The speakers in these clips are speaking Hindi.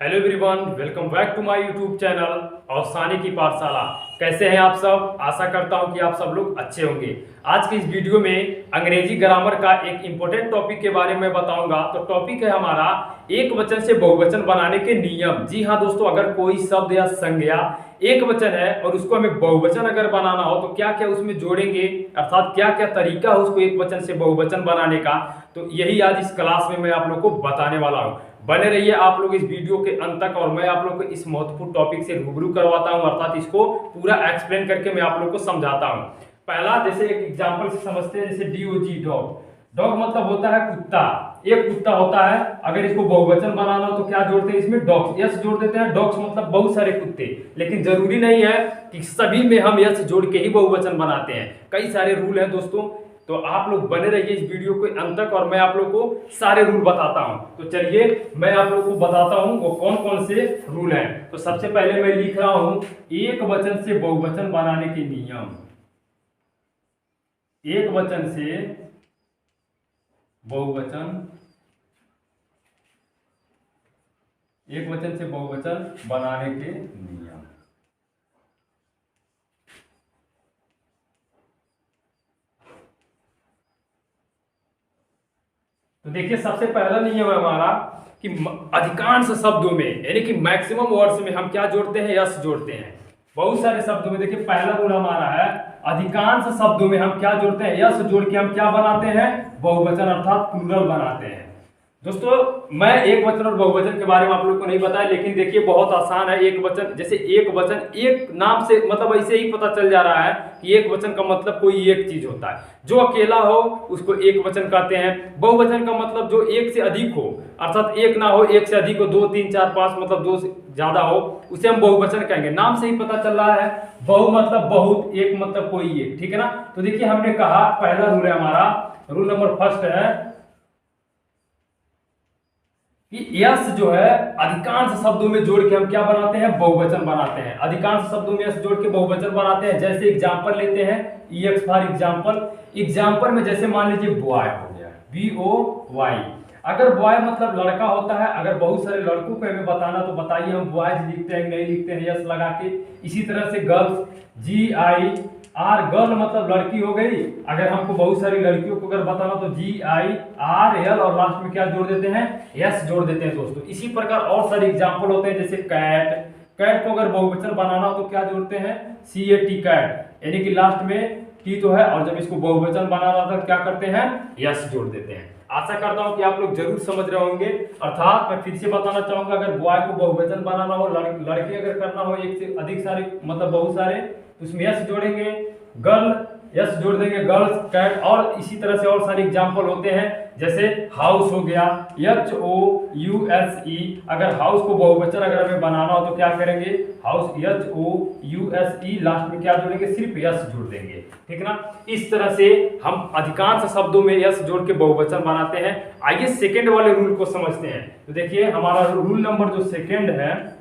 Hello everyone, welcome back to my YouTube channel औसानी की पाठशाला। कैसे हैं आप सब? आशा करता हूं कि आप सब लोग अच्छे होंगे। आज की इस वीडियो में अंग्रेजी ग्रामर का एक इंपॉर्टेंट टॉपिक के बारे में बताऊंगा। तो टॉपिक है हमारा एक वचन से बहुवचन बनाने के नियम। जी हाँ दोस्तों, अगर कोई शब्द या संज्ञा एक वचन है और उसको हमें बहुवचन अगर बनाना हो तो क्या क्या उसमें जोड़ेंगे, अर्थात क्या क्या तरीका है उसको एक वचन से बहुवचन बनाने का। तो यही आज इस क्लास में मैं आप लोग को बताने वाला हूँ। बने रहिए आप लोग इस वीडियो के अंत तक और मैं आप लोग को इस महत्वपूर्ण टॉपिक से रूबरू करवाता हूं, अर्थात इसको पूरा एक्सप्लेन करके मैं आप लोग को समझाता हूं। पहला, जैसे एक एग्जांपल से समझते हैं, जैसे डीओजी डॉग। डॉग मतलब होता है कुत्ता, एक कुत्ता होता है। अगर इसको बहुवचन बनाना हो तो क्या जोड़ते हैं इसमें? डॉग्स, यस जोड़ देते हैं। डॉग्स मतलब बहुत सारे कुत्ते, लेकिन जरूरी नहीं है कि सभी में हम यस जोड़ के ही बहुवचन बनाते हैं। कई सारे रूल हैं दोस्तों, तो आप लोग बने रहिए इस वीडियो के अंत तक और मैं आप लोग को सारे रूल बताता हूं। तो चलिए मैं आप लोग को बताता हूं वो कौन कौन से रूल हैं। तो सबसे पहले मैं लिख रहा हूं एक वचन से बहुवचन बनाने के नियम। एक वचन से बहुवचन, एक वचन से बहुवचन बनाने के नियम। तो देखिए, सबसे पहला नियम है हमारा कि अधिकांश शब्दों में यानी कि मैक्सिमम वर्ड्स में हम क्या जोड़ते हैं? यस जोड़ते हैं। बहुत सारे शब्दों में देखिए पहला रूल हमारा है अधिकांश शब्दों में हम क्या जोड़ते हैं? यस जोड़ के हम क्या बनाते हैं? बहुवचन अर्थात प्लूरल बनाते हैं। दोस्तों, मैं एक वचन और बहुवचन के बारे में आप लोग को नहीं बताया, लेकिन देखिए बहुत आसान है। एक वचन, जैसे एक वचन, एक नाम से मतलब ऐसे ही पता चल जा रहा है कि एक वचन का मतलब कोई एक चीज होता है। जो अकेला हो उसको एक वचन कहते हैं। बहुवचन का मतलब जो एक से अधिक हो, अर्थात एक ना हो, एक से अधिक हो, 2 3 4 5 मतलब 2 से ज्यादा हो, उसे हम बहुवचन कहेंगे। नाम से ही पता चल रहा है। बहु मतलब बहुत, एक मतलब कोई एक, ठीक है ना। तो देखिए हमने कहा पहला रूल है हमारा, रूल नंबर फर्स्ट है कि यस जो है अधिकांश शब्दों में जोड़ के हम क्या बनाते हैं? बहुवचन बनाते हैं। अधिकांश शब्दों में यस जोड़ के बहुवचन बनाते हैं। जैसे एग्जांपल लेते हैं, ईएक्स फॉर एग्जांपल। एग्जांपल में जैसे मान लीजिए बॉय हो गया, BOY। अगर बॉय मतलब लड़का होता है, अगर बहुत सारे लड़कों को हमें बताना तो बताइए हम बॉयज लिखते हैं नहीं लिखते हैं यस लगा के। इसी तरह से गर्ल्स, GIR, गर्ल मतलब लड़की हो गई। अगर हमको बहुत सारी लड़कियों को अगर बताना तो GIRL और लास्ट में क्या जोड़ देते हैं? यस जोड़ देते हैं दोस्तों। इसी प्रकार और सारे एग्जांपल होते हैं, जैसे कैट। कैट को अगर बहुवचन बनाना हो तो क्या जोड़ते हैं? CAT, कैट, यानी कि लास्ट में टी तो है और जब इसको बहुवचन बनाना था क्या करते हैं? यस जोड़ देते हैं। आशा करता हूं कि आप लोग जरूर समझ रहे होंगे। अर्थात मैं फिर से बताना चाहूंगा, अगर बॉय को बहुवचन बनाना हो, लड़के अगर करना हो एक से अधिक सारे मतलब बहुत सारे, तो उसमें यस जोड़ेंगे। गर्ल यस जोड़ देंगे, गर्ल्स, कैट, और इसी तरह से और सारे एग्जांपल होते हैं। जैसे हाउस हो गया, HOUSE। अगर हाउस को बहुवचन अगर हमें बनाना हो तो क्या करेंगे? हाउस, HOUSE, लास्ट में क्या जोड़ेंगे? सिर्फ यस जोड़ देंगे, ठीक ना। इस तरह से हम अधिकांश शब्दों में यस जोड़ के बहुवचन बनाते हैं। आइए सेकेंड वाले रूल को समझते हैं। तो देखिए हमारा रूल नंबर जो सेकेंड है,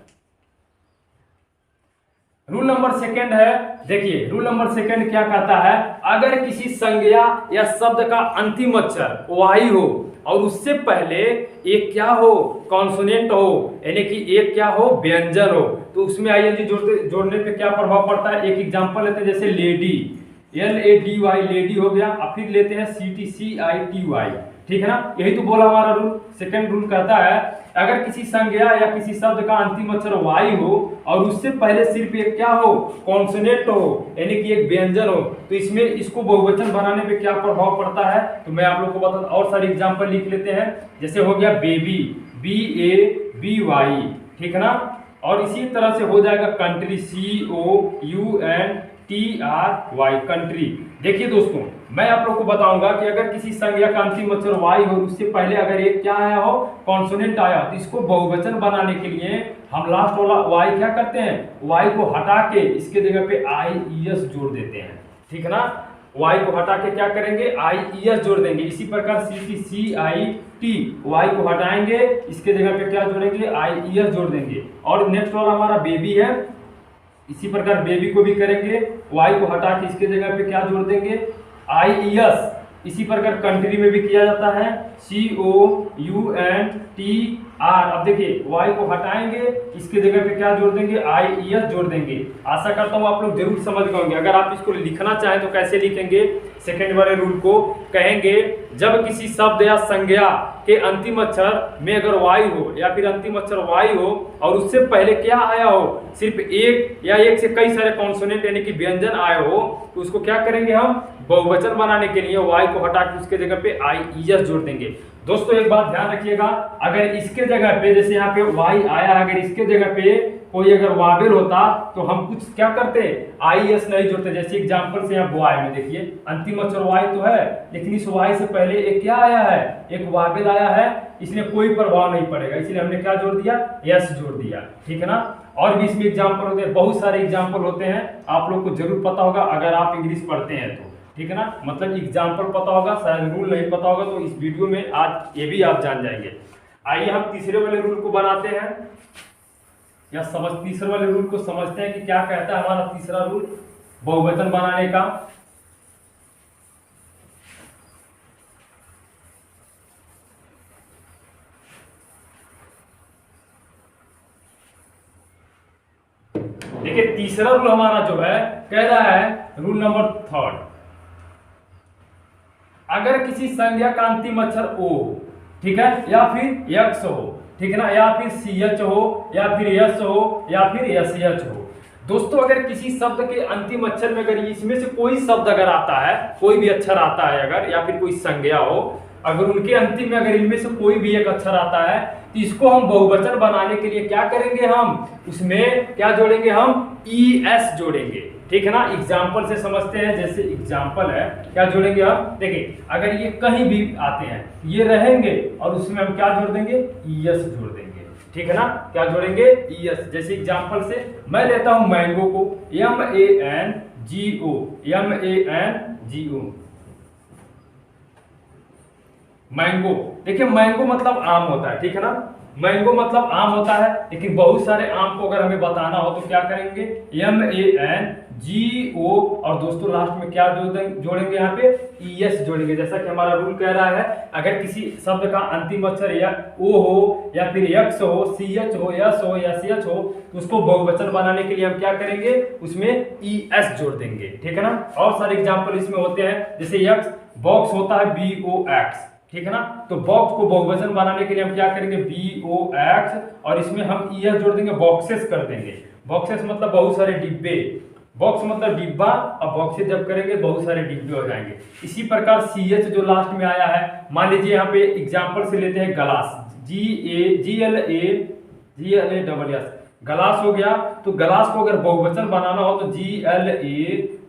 रूल नंबर सेकंड है, देखिए रूल नंबर सेकंड क्या कहता है? अगर किसी संज्ञा या शब्द का अंतिम अक्षर वाई हो और उससे पहले एक क्या हो? कॉन्सोनेंट हो, यानी कि एक क्या हो? व्यंजन हो, तो उसमें ING जोड़ने पे क्या प्रभाव पड़ता है? एक एग्जांपल लेते हैं, जैसे लेडी, LADY, लेडी हो गया। अब फिर लेते हैं CITY, ठीक है ना। यही तो बोला हमारा रूल। सेकंड रूल कहता है अगर किसी संज्ञा या किसी शब्द का अंतिम अक्षर वाई हो और उससे पहले सिर्फ एक क्या हो? कॉन्सोनेंट हो, यानी कि एक व्यंजन हो, तो इसमें इसको बहुवचन बनाने पे क्या प्रभाव पड़ता है? तो मैं आप लोग को बता, और सारे एग्जांपल लिख लेते हैं। जैसे हो गया बेबी, BABY, ठीक है ना। और इसी तरह से हो जाएगा कंट्री, COUNTRY, कंट्री। देखिए दोस्तों, मैं आप लोग को बताऊंगा कि अगर किसी संज्ञा का अंतिम अक्षर वाई हो, उससे पहले अगर एक क्या आया हो? कॉन्सोनेंट आया, तो इसको बहुवचन बनाने के लिए हम लास्ट वाला वाई क्या करते हैं? वाई को हटा के इसके जगह पे IES जोड़ देते हैं, ठीक है ना। वाई को हटा के क्या करेंगे? IES जोड़ देंगे। इसी प्रकार CIT, वाई को हटाएंगे, इसके जगह पे क्या जोड़ेंगे? IES जोड़ देंगे। और नेक्स्ट वाला हमारा बेबी है, इसी प्रकार बेबी को भी करेंगे, वाई को हटा के इसके जगह पे क्या जोड़ देंगे? IES, इसी प्रकार कंट्री में भी किया जाता है, COUNTR। अब देखिए वाई को हटाएंगे, इसके जगह पे क्या जोड़ देंगे, IES जोड़ देंगे। आशा करता हूँ आप लोग जरूर समझ गए होंगे। अगर आप इसको लिखना चाहें तो कैसे लिखेंगे, सेकेंड वाले रूल को कहेंगे, जब किसी शब्द या संज्ञा के अंतिम अक्षर में अगर वाई हो या फिर अंतिम अक्षर वाई हो और उससे पहले क्या आया हो, सिर्फ एक या एक से कई सारे कॉन्सोनेंट यानी कि व्यंजन आए हो, तो उसको क्या करेंगे हम, बहुवचन बनाने के लिए वाई को हटा के उसके जगह पे IES जोड़ देंगे। दोस्तों एक बात ध्यान रखिएगा, अगर इसके जगह पे जैसे यहाँ पे वाई आया, अगर इसके जगह पे कोई अगर वावेल होता तो हम कुछ क्या करते, IES नहीं जोड़ते। जैसे एग्जांपल से यहाँ बॉय में देखिए अंतिम अक्षर वाई तो है, लेकिन इस वाई से पहले एक क्या आया है, एक वावेल आया है, इसलिए कोई प्रभाव नहीं पड़ेगा, इसलिए हमने क्या जोड़ दिया, यस जोड़ दिया। ठीक है ना। और भी इसमें एग्जाम्पल होते हैं, बहुत सारे एग्जाम्पल होते हैं, आप लोग को जरूर पता होगा अगर आप इंग्लिश पढ़ते हैं तो। ठीक है ना, मतलब एग्जाम्पल पता होगा, शायद रूल नहीं पता होगा, तो इस वीडियो में आज ये भी आप जान जाएंगे। आइए हम तीसरे वाले रूल को बनाते हैं, या तीसरे वाले रूल को समझते हैं कि क्या कहता है हमारा तीसरा रूल बहुवचन बनाने का। देखिए तीसरा रूल हमारा जो है कह रहा है, रूल नंबर 3, अगर किसी संज्ञा का अंतिम अक्षर ओ, ठीक है, या फिर यक्स हो, ठीक है ना, या फिर CH हो, या फिर यस हो, या फिर SH हो। दोस्तों अगर किसी शब्द के अंतिम अक्षर में अगर इसमें से कोई शब्द अगर आता है, कोई भी अक्षर आता है अगर, या फिर कोई संज्ञा हो, अगर उनके अंतिम में अगर इनमें से कोई भी एक अक्षर आता है, तो इसको हम बहुवचन बनाने के लिए क्या करेंगे, हम उसमें क्या जोड़ेंगे, हम ES जोड़ेंगे। ठीक है ना, एग्जाम्पल से समझते हैं। जैसे एग्जाम्पल है, क्या जोड़ेंगे हम, देखिए अगर ये कहीं भी आते हैं, ये रहेंगे और उसमें हम क्या जोड़ देंगे, ES जोड़ देंगे। ठीक है ना, क्या जोड़ेंगे, ES। जैसे एग्जाम्पल से मैं लेता हूं मैंगो को, MANGO, MANGO, मैंगो। देखिए मैंगो मतलब आम होता है, ठीक है ना, मैंगो मतलब आम होता है, लेकिन बहुत सारे आम को अगर हमें बताना हो तो क्या करेंगे, MANGO, और दोस्तों लास्ट में क्या जोड़ेंगे, यहाँ पे ES जोड़ेंगे। जैसा कि हमारा रूल कह रहा है, अगर किसी शब्द का अंतिम अक्षर या O हो, या फिर X हो, CH हो, S हो, या CH हो, तो उसको बहुवचन बनाने के लिए हम क्या करेंगे, उसमें ES जोड़ देंगे। ठीक है ना। और सारे एग्जाम्पल इसमें होते हैं, जैसे X बॉक्स होता है BOX, ठीक है ना, तो बॉक्स को बहुवचन बनाने के लिए हम क्या करेंगे, BOX, और इसमें हम ES जोड़ देंगे, बॉक्सेस कर देंगे। बॉक्सेस मतलब बहुत सारे डिब्बे, बॉक्स मतलब डिब्बा, और बॉक्सेस जब करेंगे बहुत सारे डिब्बे हो जाएंगे। इसी प्रकार CH जो लास्ट में आया है, मान लीजिए यहाँ पे एग्जाम्पल से लेते हैं गलास, GLASS, गलास हो गया। तो गलास को अगर बहुवचन बनाना हो तो GLASS,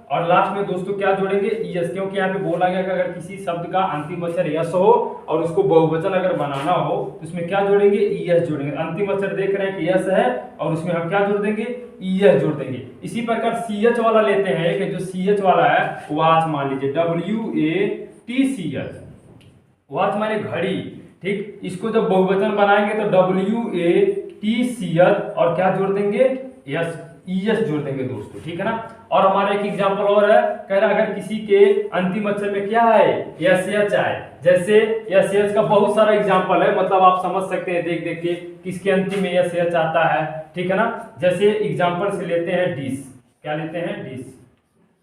और लास्ट में दोस्तों क्या जोड़ेंगे, ES, क्योंकि यहाँ पे बोला गया कि अगर किसी शब्द का अंतिम अक्षर यस हो और उसको बहुवचन अगर बनाना हो तो उसमें क्या जोड़ेंगे, ES जोड़ेंगे। अंतिम अक्षर देख रहे हैं कि यस है और उसमें हम क्या जोड़ देंगे, ES जोड़ देंगे। इसी प्रकार CH वाला लेते हैं, कि जो CH वाला है वॉच मान लीजिए, WATCH, वॉच माने घड़ी। ठीक, इसको जब बहुवचन बनाएंगे तो WATCH, और क्या जोड़ देंगे, ES जोड़ देंगे दोस्तों। ठीक है ना। और हमारा एक एग्जांपल और है, कह रहा अगर किसी के अंतिम अक्षर में क्या है, SH आए। जैसे SH का बहुत सारा एग्जांपल है, मतलब आप समझ सकते हैं देख देख के किसके अंतिम में SH आता है। ठीक है ना। जैसे एग्जांपल से लेते हैं डिश, क्या लेते हैं, डिश,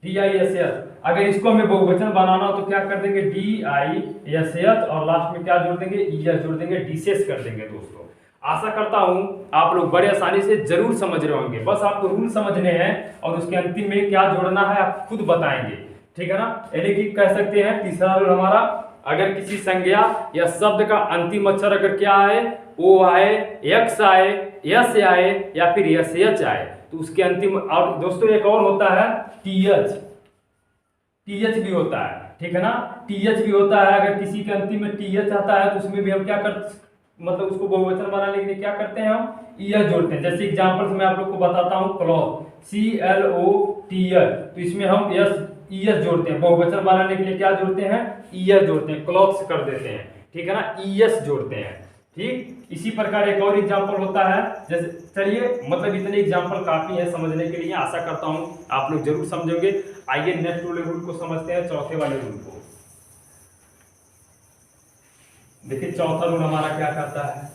DISH। अगर इसको हमें बहुवचन बनाना हो तो क्या कर देंगे, DISH, और लास्ट में क्या जोड़ देंगे, ES जोड़ देंगे, डिशेस कर देंगे। दोस्तों आशा करता हूं आप लोग बड़े आसानी से जरूर समझ रहे होंगे, बस आपको रूल समझने हैं और उसके अंतिम में क्या जोड़ना है आप खुद बताएंगे। ठीक है ना। यानी कि कह सकते हैं तीसरा रूल हमारा, अगर किसी संज्ञा या शब्द का अंतिम अक्षर अगर क्या आए, O आए, X आए, S आए, या फिर SH आए, तो उसके अंतिम। और दोस्तों एक और होता है TH भी होता है। ठीक है ना, TH भी होता है। अगर किसी के अंतिम में TH आता है तो उसमें भी हम क्या करते, मतलब उसको बहुवचन बनाने के लिए क्या करते हैं, हम ES जोड़ते हैं। जैसे एग्जांपल से मैं आप लोग को बताता हूं, क्लॉथ, CLOTH, तो इसमें हम ES जोड़ते हैं। बहुवचन बनाने के लिए क्या जोड़ते हैं, ES जोड़ते हैं, क्लॉथ्स कर देते हैं। ठीक है ना, ES जोड़ते हैं। ठीक, इसी प्रकार एक और एग्जाम्पल होता है, जैसे चलिए मतलब इतने एग्जाम्पल काफी है समझने के लिए, आशा करता हूँ आप लोग जरूर समझोगे। आइए नेक्स्ट वाले रूल को समझते हैं, चौथे वाले रूल को। देखिए चौथा रूल हमारा क्या कहता है।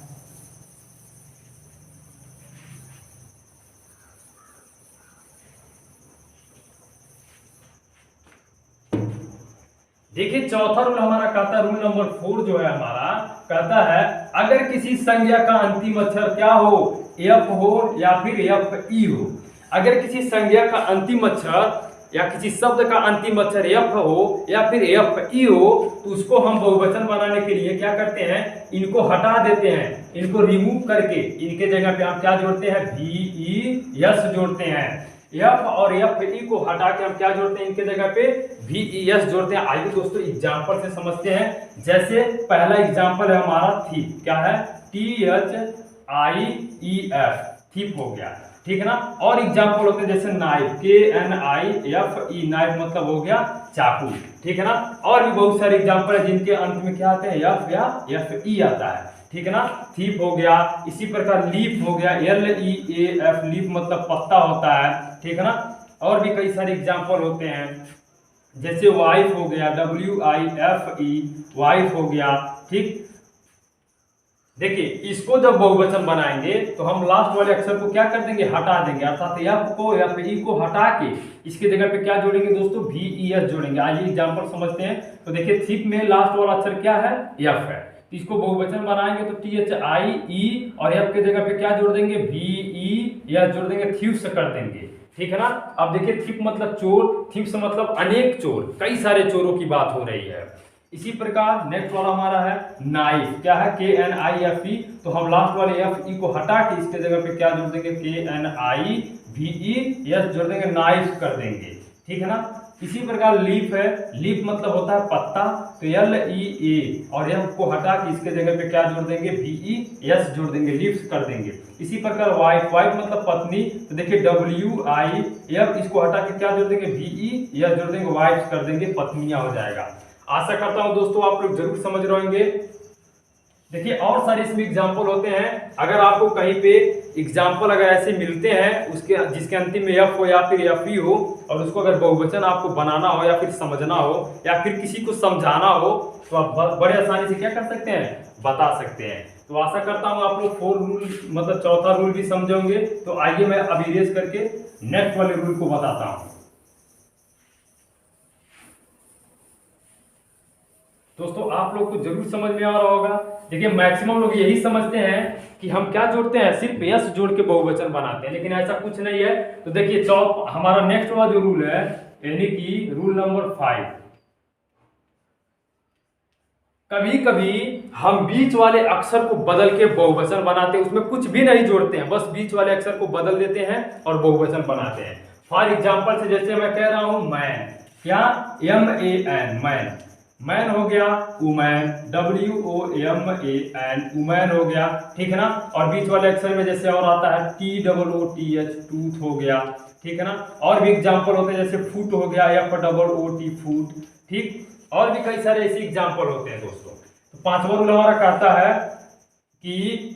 देखिए चौथा रूल हमारा कहता है, रूल नंबर 4 जो है हमारा कहता है, अगर किसी संज्ञा का अंतिम अक्षर क्या हो, एफ हो या फिर एफ ई हो, अगर किसी संज्ञा का अंतिम अक्षर या किसी शब्द का अंतिम अक्षर एफ हो या फिर एफ ई हो, तो उसको हम बहुवचन बनाने के लिए क्या करते हैं, इनको हटा देते हैं, इनको रिमूव करके इनके जगह पे हम क्या जोड़ते हैं, वी ई एस जोड़ते हैं। एफ और एफ ई को हटा के हम क्या जोड़ते हैं, इनके जगह पे वी ई एस जोड़ते हैं। आइए दोस्तों एग्जाम्पल से समझते हैं। जैसे पहला एग्जाम्पल है हमारा थीप, क्या है, THIEF, थीप हो गया, ठीक है ना। और एग्जाम्पल होते हैं जैसे नाइफ, KNIFE, नाइफ मतलब हो गया चाकू, ठीक है ना। और भी बहुत सारे एग्जाम्पल है जिनके अंत में क्या आते हैं, एफ या FE आता है, ठीक है ना। थीप हो गया, इसी प्रकार लीफ हो गया, LEAF, लीफ मतलब पत्ता होता है, ठीक है ना। और भी कई सारे एग्जाम्पल होते हैं, जैसे वाइफ हो गया, WIFE, वाइफ हो गया, ठीक। देखिए इसको जब बहुवचन बनाएंगे तो हम लास्ट वाले अक्षर को क्या कर देंगे, हटा देंगे, अर्थात एफ को या ई को हटा के इसके जगह पे क्या जोड़ेंगे दोस्तों, VES जोड़ेंगे। आइए एग्जाम्पल समझते हैं। तो देखिए थीप में लास्ट वाला अक्षर क्या है, एफ है, इसको बहुवचन बनाएंगे तो THIE और एफ के जगह पे क्या जोड़ देंगे, VES जोड़ देंगे, थीव्स कर देंगे, ठीक है ना। अब देखिए थीप मतलब चोर, थीव्स मतलब अनेक चोर, कई सारे चोरों की बात हो रही है। इसी प्रकार नेक्स्ट वाला हमारा है नाइफ, क्या है, KNIFE, तो हम लास्ट वाले FE को हटा के इसके जगह पे क्या जोड़ देंगे, KNIVES जोड़ देंगे, नाइफ कर देंगे, ठीक है ना। इसी प्रकार लीफ है, लीफ मतलब होता है पत्ता, तो LEA और एफ को हटा के इसके जगह पे क्या जोड़ देंगे, VES जोड़ देंगे, लीव्स कर देंगे। इसी प्रकार वाइफ, वाइफ मतलब पत्नी, तो देखिए WIF, इसको हटा के क्या जोड़ देंगे, VES जोड़ देंगे, वाइफ कर देंगे, पत्नियां हो जाएगा। आशा करता हूं दोस्तों आप लोग जरूर समझ रहे होंगे। देखिए और सारे इसमें एग्जाम्पल होते हैं, अगर आपको कहीं पे एग्जाम्पल अगर ऐसे मिलते हैं उसके जिसके अंतिम में एफ हो या फिर FE हो, और उसको अगर बहुवचन आपको बनाना हो या फिर समझना हो या फिर किसी को समझाना हो, तो आप बड़े आसानी से क्या कर सकते हैं, बता सकते हैं। तो आशा करता हूं आप लोग 4 रूल मतलब चौथा रूल भी समझोगे। तो आइए मैं अब इरेज करके नेक्स्ट वाले रूल को बताता हूं। दोस्तों आप लोग को जरूर समझ में आ रहा होगा। देखिए मैक्सिमम लोग यही समझते हैं कि हम क्या जोड़ते हैं, सिर्फ एस जोड़ के बहुवचन बनाते हैं, लेकिन ऐसा कुछ नहीं है। तो देखिए हमारा नेक्स्ट वाला जो रूल है, यानी कि रूल नंबर 5, कभी कभी हम बीच वाले अक्षर को बदल के बहुवचन बनाते हैं, उसमें कुछ भी नहीं जोड़ते हैं, बस बीच वाले अक्षर को बदल देते हैं और बहुवचन बनाते हैं। फॉर एग्जाम्पल से जैसे मैं कह रहा हूं मैन, क्या, MAN, मैन, मैन हो गया, वुमैन, WOMAN, वुमैन हो गया, ठीक है ना। और बीच वाले अक्षर में जैसे और आता है TOOTH, टूथ हो गया, ठीक है ना। और भी एग्जाम्पल होते हैं जैसे फुट हो गया, FOOT, फूट, ठीक। और भी कई सारे ऐसे एग्जाम्पल होते हैं दोस्तों। तो 5वां रूल हमारा कहता है कि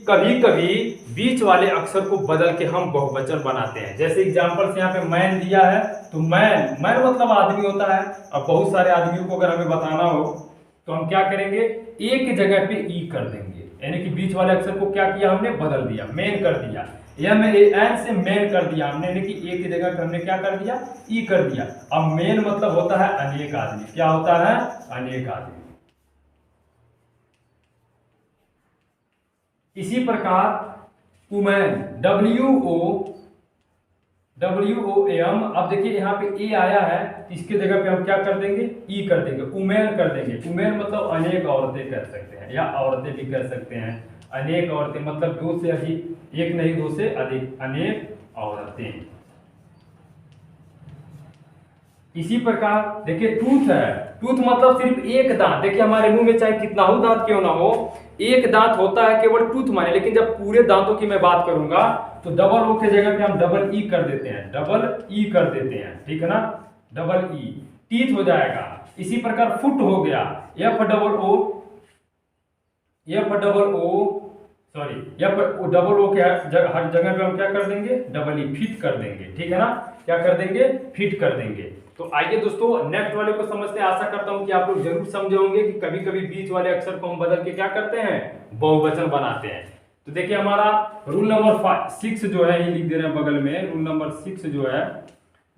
कभी कभी बीच वाले अक्षर को बदल के हम बहुवचन बनाते हैं। जैसे एग्जाम्पल से यहाँ पे मैन दिया है, तो मैन, मैन मतलब आदमी होता है। अब बहुत सारे आदमियों को अगर हमें बताना हो तो हम क्या करेंगे, ए की जगह पे ई कर देंगे, यानी कि बीच वाले अक्षर को क्या किया हमने, बदल दिया, मेन कर दिया। MAN से मेन कर दिया हमने, यानी कि ए की जगह पे हमने क्या कर दिया, ई कर दिया। अब मेन मतलब होता है अनेक आदमी, क्या होता है, अनेक आदमी। इसी प्रकार वुमेन, WOM, अब देखिए यहाँ पे ए आया है, इसके जगह पे हम क्या कर देंगे, ई कर देंगे, वुमेन कर देंगे। वुमेन मतलब अनेक औरतें कर सकते हैं, या औरतें भी कर सकते हैं। अनेक औरतें मतलब 2 से अधिक, एक नहीं 2 से अधिक, अनेक औरतें। इसी प्रकार देखिए टूथ है, टूथ मतलब सिर्फ एक दांत। देखिए हमारे मुंह में चाहे कितना हो दांत क्यों ना हो, एक दांत होता है केवल टूथ माने, लेकिन जब पूरे दांतों की मैं बात करूंगा तो डबल ओ के जगह पे हम डबल ई कर देते हैं, डबल ई कर देते हैं, ठीक है ना, डबल ई, टीथ हो जाएगा। इसी प्रकार फुट हो गया, F डबल ओ सॉरी, या डबल ओ के हर जगह पे हम क्या कर देंगे, डबल ई, फिट कर देंगे, ठीक है ना, क्या कर देंगे, फिट कर देंगे। तो आइए दोस्तों नेक्स्ट वाले को समझते हैं। आशा करता हूं कि आप लोग जरूर समझे होंगे कि कभी कभी बीच वाले अक्षर को हम बदल के क्या करते हैं, बहुवचन बनाते हैं। तो देखिए हमारा रूल नंबर 6 जो है, ये लिख दे रहे हैं बगल में, रूल नंबर 6 जो है,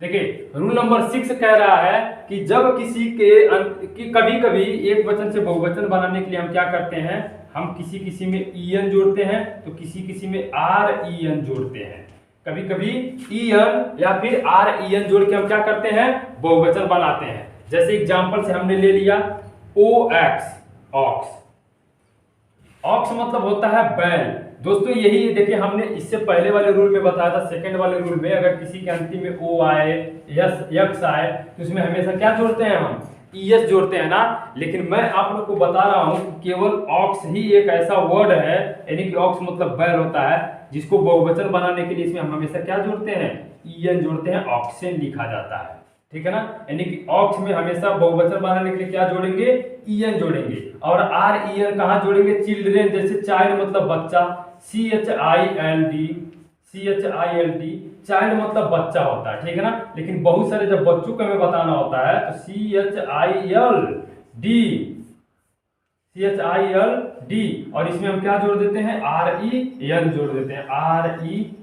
देखिए रूल नंबर 6 कह रहा है कि जब किसी के कभी कभी एक वचन से बहुवचन बनाने के लिए हम क्या करते हैं, हम किसी किसी में en जोड़ते हैं, तो किसी किसी में ren जोड़ते हैं। कभी कभी en या फिर ren जोड़ के हम क्या करते हैं, बहुवचन बनाते हैं। जैसे एग्जांपल से हमने ले लिया ox, ऑक्स, ऑक्स मतलब होता है बैल। दोस्तों यही देखिए हमने इससे पहले वाले रूल में बताया था, सेकंड वाले रूल में अगर किसी के अंतिम में ओ आए, यक्स आए, तो उसमें हमेशा क्या जोड़ते हैं, हम ईएस जोड़ते हैं ना। लेकिन मैं आप लोग को बता रहा हूं कि केवल ऑक्स ही एक ऐसा वर्ड है, यानी कि ऑक्स मतलब बैल होता है, जिसको बहुवचन बनाने के लिए इसमें हम हमेशा क्या जोड़ते हैं, ईएन जोड़ते हैं, ऑक्सेन लिखा जाता है, ठीक है ना। यानी कि ऑक्स में हमेशा बहुवचन बनाने के लिए क्या जोड़ेंगे, ईएन जोड़ेंगे। और आर ईएन कहाँ जोड़ेंगे, चिल्ड्रेन, जैसे चाइल्ड मतलब बच्चा, CHILD, चाइल्ड मतलब बच्चा होता है, ठीक है ना। लेकिन बहुत सारे जब बच्चों को हमें बताना होता है तो CHILD, और इसमें हम क्या जोड़ देते हैं, REN जोड़ देते हैं,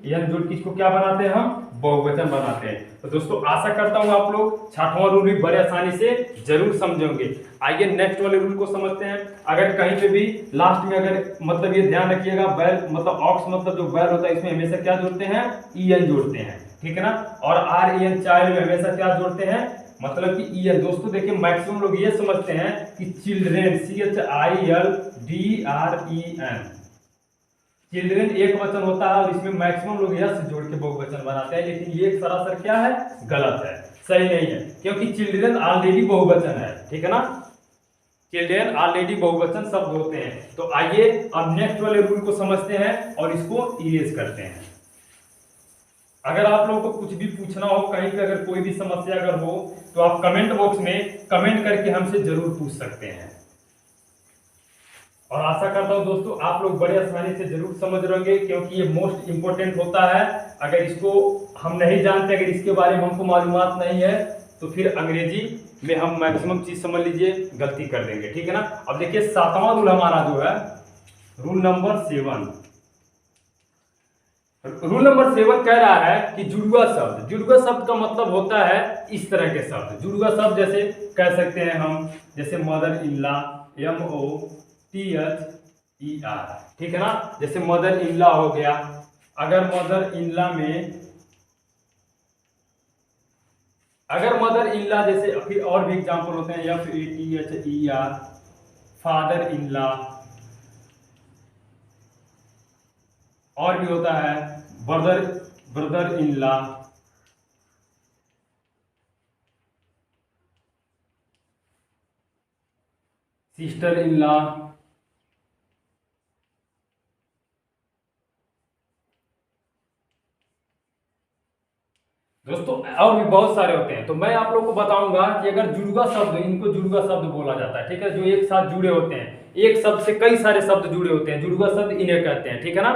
REN जोड़ के इसको क्या बनाते हैं, हम बहुवचन बनाते हैं। तो दोस्तों आशा करता हूं आप लोग 6वां रूल भी बड़े आसानी से जरूर समझेंगे। आइए नेक्स्ट वाले रूल को समझते हैं। अगर कहीं पे भी लास्ट में अगर मतलब ये ध्यान रखिएगा, बैल मतलब ऑक्स मतलब जो बैल होता है, इसमें हमेशा क्या जोड़ते हैं, EN जोड़ते हैं, ठीक है ना। और REN चाइल्ड में हमेशा क्या जोड़ते हैं, मतलब कि EN। दोस्तों देखिए मैक्सिमम लोग ये समझते हैं कि चिल्ड्रेन, CHILDREN, चिल्ड्रेन एक वचन होता है और इसमें मैक्सिमम लोग यस जोड़ के बहुवचन बनाते हैं, लेकिन ये सरासर क्या है, गलत है, सही नहीं है, क्योंकि चिल्ड्रेन ऑलरेडी बहुवचन है, ठीक है ना, चिल्ड्रेन ऑलरेडी बहुवचन शब्द होते हैं। तो आइए अब नेक्स्ट वाले रूल को समझते हैं और इसको इरेज करते हैं। अगर आप लोगों को कुछ भी पूछना हो, कहीं पे अगर कोई भी समस्या अगर हो, तो आप कमेंट बॉक्स में कमेंट करके हमसे जरूर पूछ सकते हैं। और आशा करता हूं दोस्तों आप लोग बड़े आसानी से जरूर समझ रहेंगे, क्योंकि ये मोस्ट इंपोर्टेंट होता है। अगर इसको हम नहीं जानते, अगर इसके बारे में हमको मालूमात नहीं है, तो फिर अंग्रेजी में हम मैक्सिमम चीज समझ लीजिए गलती कर देंगे, ठीक है ना। अब देखिए 7वां रूल हमारा जो है, रूल नंबर 7, रूल नंबर 7 कह रहा है कि जुड़वा शब्द, जुड़वा शब्द का मतलब होता है इस तरह के शब्द। जुड़वा शब्द जैसे कह सकते हैं हम, जैसे मदर इन लॉ, MOTHER, ठीक है ना। जैसे मदर इन लॉ हो गया, अगर मदर इन लॉ में, अगर मदर इन लॉ जैसे, फिर और भी एग्जांपल होते हैं, FATHER, फादर इन लॉ, और भी होता है brother in law, sister in law, दोस्तों और भी बहुत सारे होते हैं। तो मैं आप लोगों को बताऊंगा कि अगर जुड़वा शब्द, इनको जुड़वा शब्द बोला जाता है, ठीक है, जो एक साथ जुड़े होते हैं, एक शब्द से कई सारे शब्द जुड़े होते हैं, जुड़वा शब्द इन्हें कहते हैं, ठीक है ना।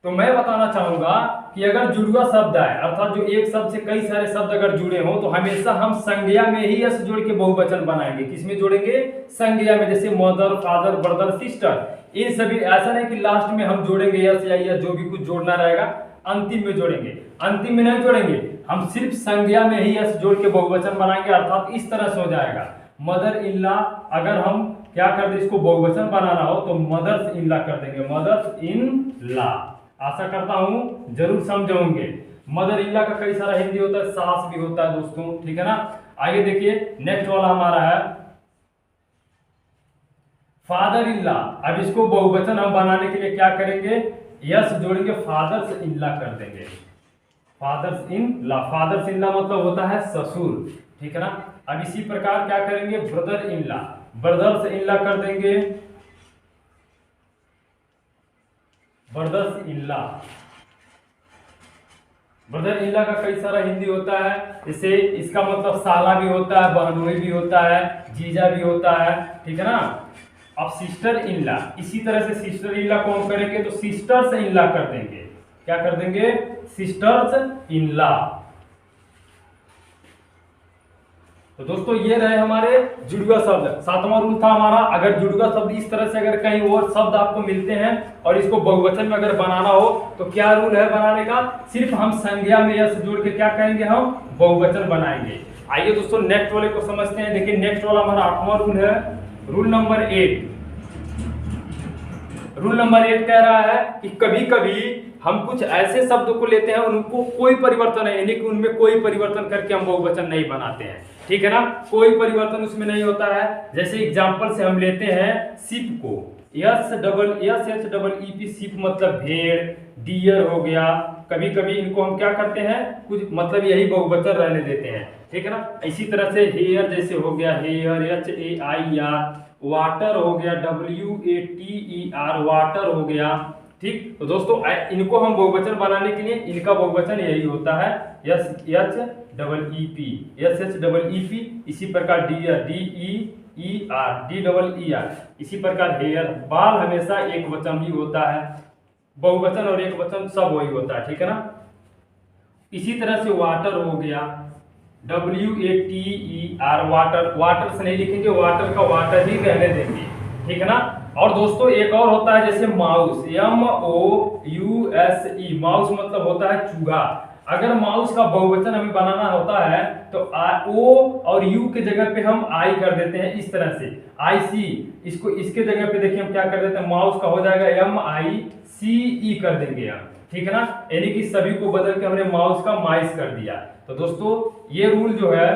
तो मैं बताना चाहूंगा कि अगर जुड़वा शब्द आए, अर्थात जो एक शब्द से कई सारे शब्द अगर जुड़े हों, तो हमेशा हम संज्ञा में ही यस जोड़ के बहुवचन बनाएंगे। किसमें जोड़ेंगे, संज्ञा में, जैसे मदर, फादर, ब्रदर, सिस्टर, इन सभी। ऐसा नहीं कि लास्ट में हम जोड़ेंगे यस या यस, जो भी कुछ जोड़ना रहेगा अंतिम में जोड़ेंगे, अंतिम में नहीं जोड़ेंगे, हम सिर्फ संज्ञा में ही यस जोड़ के बहुवचन बनाएंगे। अर्थात इस तरह से हो जाएगा, मदर इन लॉ, अगर हम क्या कर दे, इसको बहुवचन बनाना हो तो मदर्स इन लॉ कर देंगे, मदर्स इन लॉ। आशा करता हूं जरूर समझे होंगे। मदर इन लॉ का कई सारा हिंदी होता है, सास भी होता है दोस्तों, ठीक है ना। आगे देखिए नेक्स्ट वाला हमारा है फादर इन लॉ। अब इसको बहुवचन हम बनाने के लिए क्या करेंगे, यस जोड़ेंगे, फादर्स इन लॉ कर देंगे, fathers in law. Fathers in law मतलब होता है ससुर, ठीक है ना। अब इसी प्रकार क्या करेंगे, brother in law, brothers in law कर देंगे, brothers in law. Brother in law का कई सारा हिंदी होता है, जैसे इसका मतलब साला भी होता है, बहनोई भी होता है, जीजा भी होता है, ठीक है ना। अब सिस्टर इन लॉ, इसी तरह से सिस्टर इन लॉ को हम करेंगे तो सिस्टर्स इन लॉ कर देंगे। क्या कर देंगे? Sisters in law. तो दोस्तों ये रहे हमारे जुड़वा शब्द। सातवां रूल था हमारा, अगर जुड़वा शब्द इस तरह से अगर कहीं और शब्द आपको मिलते हैं और इसको बहुवचन में अगर बनाना हो तो क्या रूल है बनाने का? सिर्फ हम संज्ञा में यस जोड़ के क्या करेंगे? हम बहुवचन बनाएंगे। आइए दोस्तों नेक्स्ट वाले को समझते हैं। देखिए नेक्स्ट वाला हमारा 8वां रूल है, रूल नंबर 8। रूल नंबर 8 कह रहा है कि कभी कभी हम कुछ ऐसे शब्दों को लेते हैं उनको कोई परिवर्तन है, यानी कि उनमें कोई परिवर्तन करके हम बहुवचन नहीं बनाते हैं। ठीक है ना, कोई परिवर्तन उसमें नहीं होता है। जैसे एग्जांपल से हम लेते हैं शिप को, SHEEP, शिप मतलब भेड़, डियर हो गया। कभी कभी इनको हम क्या करते हैं, कुछ मतलब यही बहुवचन रहने देते हैं। ठीक है ना, इसी तरह से हेयर जैसे हो गया हेयर, HAIR, वाटर हो गया WATER, वाटर हो गया। ठीक, तो दोस्तों इनको हम बहुवचन बनाने के लिए इनका बहुवचन यही होता है SHEEP। इसी प्रकार डियर DEER। इसी प्रकार हेयर, बाल हमेशा एक वचन ही होता है, बहुवचन और एक वचन सब वही होता है। ठीक है ना, इसी तरह से वाटर हो गया WATER, वाटर, वाटर से नहीं लिखेंगे, वाटर का वाटर ही रहने देंगे। ठीक है ना। और दोस्तों एक और होता है जैसे माउस, MOUSE, माउस मतलब होता है चूहा। अगर माउस का बहुवचन हमें बनाना होता है तो O और U के जगह पे हम I कर देते हैं, इस तरह से IC। इसको इसके जगह पे देखिए हम क्या कर देते हैं, माउस का हो जाएगा MICE कर देंगे हम। ठीक है ना, यानी कि सभी को बदल के हमने माउस का माइस कर दिया। तो दोस्तों ये रूल जो है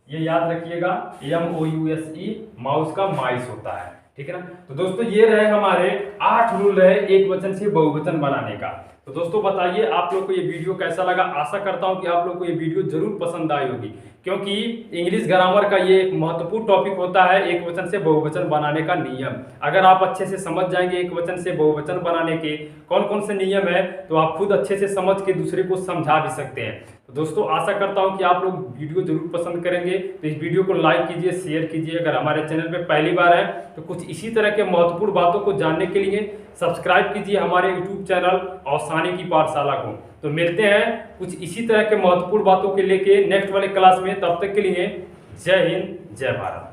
ये याद रखिएगा, MOUSE, माउस का माइस होता है। ठीक है ना, तो दोस्तों ये रहे हमारे 8 रूल रहे एक वचन से बहुवचन बनाने का। तो दोस्तों बताइए आप लोग को ये वीडियो कैसा लगा। आशा करता हूं कि आप लोग को ये वीडियो जरूर पसंद आई होगी, क्योंकि इंग्लिश ग्रामर का ये एक महत्वपूर्ण टॉपिक होता है एक वचन से बहुवचन बनाने का नियम। अगर आप अच्छे से समझ जाएंगे एक वचन से बहुवचन बनाने के कौन कौन से नियम है तो आप खुद अच्छे से समझ के दूसरे को समझा भी सकते हैं। तो दोस्तों आशा करता हूं कि आप लोग वीडियो जरूर पसंद करेंगे। तो इस वीडियो को लाइक कीजिए, शेयर कीजिए। अगर हमारे चैनल पे पहली बार है तो कुछ इसी तरह के महत्वपूर्ण बातों को जानने के लिए सब्सक्राइब कीजिए हमारे यूट्यूब चैनल औसानी की पाठशाला को। तो मिलते हैं कुछ इसी तरह के महत्वपूर्ण बातों के लेके नेक्स्ट वाले क्लास में। तब तक के लिए जय हिंद, जय भारत।